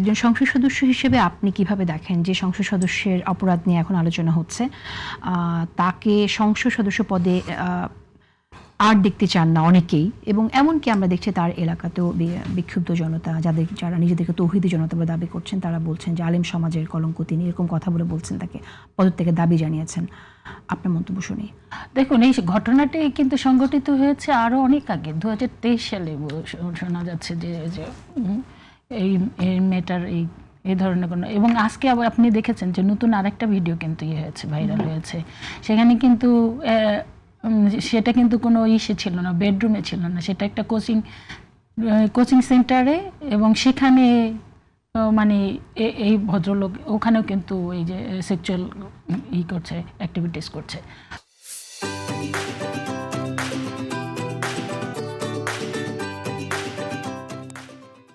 একজন সংসদ সদস্য হিসেবে আপনি কিভাবে দেখেন যে সংসদ সদস্যের অপরাধ নিয়ে এখন আলোচনা হচ্ছে, তাকে সংসদ সদস্য পদে আর দেখতে চান না অনেকেই, এবং এমনকি আমরা দেখছি তার এলাকাতেও বিক্ষুব্ধ জনতা যারা নিজেদেরকে তৌহিদি জনতা বলে দাবি করছেন তারা বলছেন যে আলেম সমাজের কলঙ্ক তিনি, এরকম কথা বলে বলছেন, তাকে পদত্যাগের দাবি জানিয়েছেন। আপনার মন্তব্য শুনি। দেখুন, এই ঘটনাটি কিন্তু সংঘটিত হয়েছে আরও অনেক আগে, 2023 সালে শোনা যাচ্ছে যে এই মেটার এই ধরনের কোনো, এবং আজকে আবার আপনি দেখেছেন যে নতুন আরেকটা ভিডিও কিন্তু হয়েছে, ভাইরাল হয়েছে। সেখানে কিন্তু সেটা কিন্তু কোনো ইসে ছিল না, বেডরুমে ছিল না, সেটা একটা কোচিং সেন্টারে, এবং সেখানে মানে এই ভদ্রলোক ওখানেও কিন্তু এই যে সেক্সুয়াল করছে, অ্যাক্টিভিটিস করছে।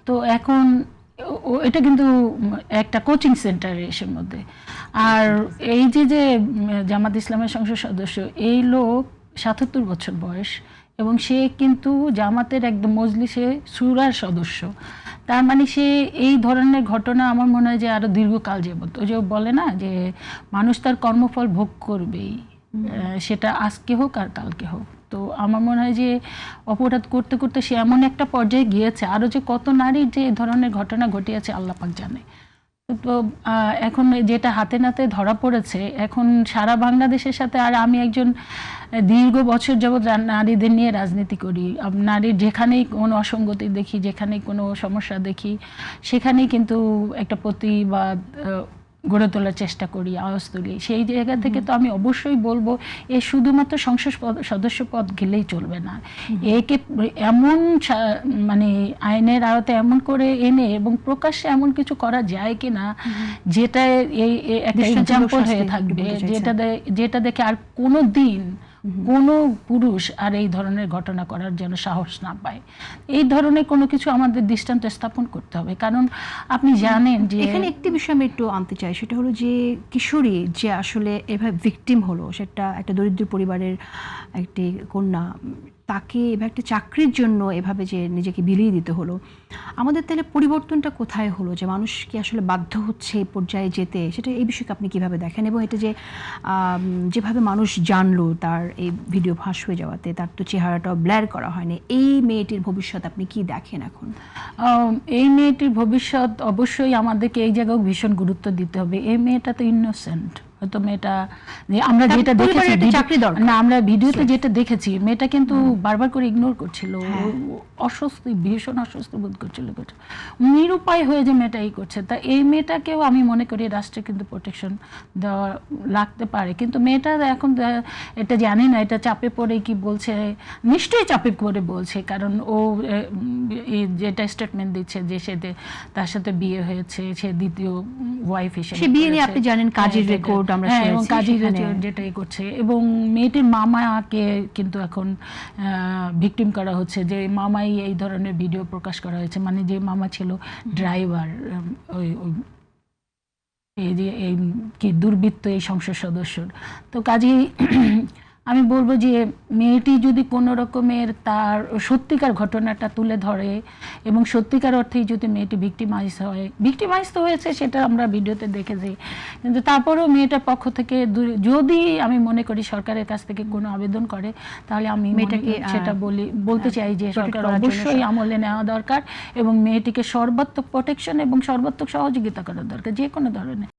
তো এখন এটা কিন্তু একটা কোচিং সেন্টার এসের মধ্যে। আর এই যে জামাত ইসলামের সংসদ সদস্য, এই লোক ৭৭ বছর বয়স, এবং সে কিন্তু জামাতের একদম মজলিসে শুরার সদস্য। তার মানে সে এই ধরনের ঘটনা আমার মনে হয় যে আরও দীর্ঘকাল যাবত, ওই যে বলে না যে মানুষ তার কর্মফল ভোগ করবেই, সেটা আজকে হোক আর কালকে হোক। তো আমার মনে হয় যে অপরাধ করতে করতে সে এমন একটা পর্যায়ে গিয়েছে, আরও যে কত নারীর যে এই ধরনের ঘটনা ঘটিয়েছে আল্লাহ পাক জানে। তো এখন যেটা হাতে নাতে ধরা পড়েছে, এখন সারা বাংলাদেশের সাথে, আর আমি একজন দীর্ঘ বছর যাবৎ নারীদের নিয়ে রাজনীতি করি, নারীর যেখানেই কোনো অসঙ্গতি দেখি, যেখানেই কোনো সমস্যা দেখি, সেখানেই কিন্তু একটা প্রতিবাদ গড়ে তোলার চেষ্টা করি, আওয়াজ তুলি। সেই জায়গা থেকে তো আমি অবশ্যই বলবো, এ শুধুমাত্র সংসদ সদস্য পদ গেলেই চলবে না, একে এমন মানে আইনের আওতায় এমন করে এনে এবং প্রকাশ্যে এমন কিছু করা যায় কিনা যেটা এই একটা এক্সাম্পল হয়ে থাকবে, যেটা দেখে আর কোনো দিন কোনো পুরুষ আর এই ধরনের ঘটনা করার জন্য সাহস না পায়। এই ধরনের কোনো কিছু আমাদের দৃষ্টান্ত স্থাপন করতে হবে। কারণ আপনি জানেন যে এখানে একটি বিষয় আমি একটু আনতে চাই, সেটা হলো যে কিশোরী যে আসলে এভাবে ভিকটিম হলো, সেটা একটা দরিদ্র পরিবারের একটি কন্যা, তাকে এভাবে একটা চাকরির জন্য এভাবে যে নিজেকে বিলিয়ে দিতে হলো। আমাদের তাহলে পরিবর্তনটা কোথায় হলো, যে মানুষ কি আসলে বাধ্য হচ্ছে এই পর্যায়ে যেতে, সেটা এই বিষয়কে আপনি কিভাবে দেখেন? এবং এটা যে যেভাবে মানুষ জানলো তার এই ভিডিও ফাঁস হয়ে যাওয়াতে, তার তো চেহারাটাও ব্ল্যার করা হয়নি, এই মেয়েটির ভবিষ্যৎ আপনি কি দেখেন এখন? এই মেয়েটির ভবিষ্যৎ অবশ্যই আমাদেরকে এই জায়গায় ভীষণ গুরুত্ব দিতে হবে। এই মেয়েটা তো ইনোসেন্ট, হয়তো মেয়েটা আমরা যেটা দেখেছি না, আমরা ভিডিওতে যেটা দেখেছি, মেয়েটা কিন্তু বারবার করে ইগনোর করছিল, অস্বস্তি, ভীষণ অস্বস্তি বোধ করছিল, নিরুপায় হয়ে যে মেয়েটা এই করছে। তা এই মেয়েটাকেও আমি মনে করি রাষ্ট্রে কিন্তু প্রোটেকশন দেওয়া লাগতে পারে। কিন্তু মেয়েটা এখন এটা জানি না, এটা চাপে পড়ে কি বলছে, নিশ্চয়ই চাপে পড়ে বলছে, কারণ ও যেটা স্টেটমেন্ট দিচ্ছে যে সে তার সাথে বিয়ে হয়েছে, সে দ্বিতীয় ওয়াইফ হিসেবে, বিয়ে নিয়ে আপনি জানেন কাজের রেকর্ড এবং কাজী যেটাই করছে, এবং মেয়েটির মামাকে কিন্তু এখন ভিকটিম করা হচ্ছে, যে মামাই এই ধরনের ভিডিও প্রকাশ করা হয়েছে, মানে যে মামা ছিল ড্রাইভার, এই যে এই কি দুর্বৃত্ত এই সংসদ সদস্যর। তো কাজী আমি বলবো যে মেয়েটি যদি কোনো রকমের তার সত্যিকার ঘটনাটা তুলে ধরে এবং সত্যিকার অর্থেই যদি মেয়েটি ভিকটিমাইজ তো হয়েছে, সেটা আমরা ভিডিওতে দেখেছি, কিন্তু তারপরেও মেয়েটার পক্ষ থেকে যদি আমি মনে করি সরকারের কাছ থেকে কোনো আবেদন করে, তাহলে আমি মেয়েটাকে সেটা বলতে চাই যে সরকার অবশ্যই আমলে নেওয়া দরকার এবং মেয়েটিকে সর্বাত্মক প্রোটেকশন এবং সর্বাত্মক সহযোগিতা করা দরকার, যে কোনো ধরনের।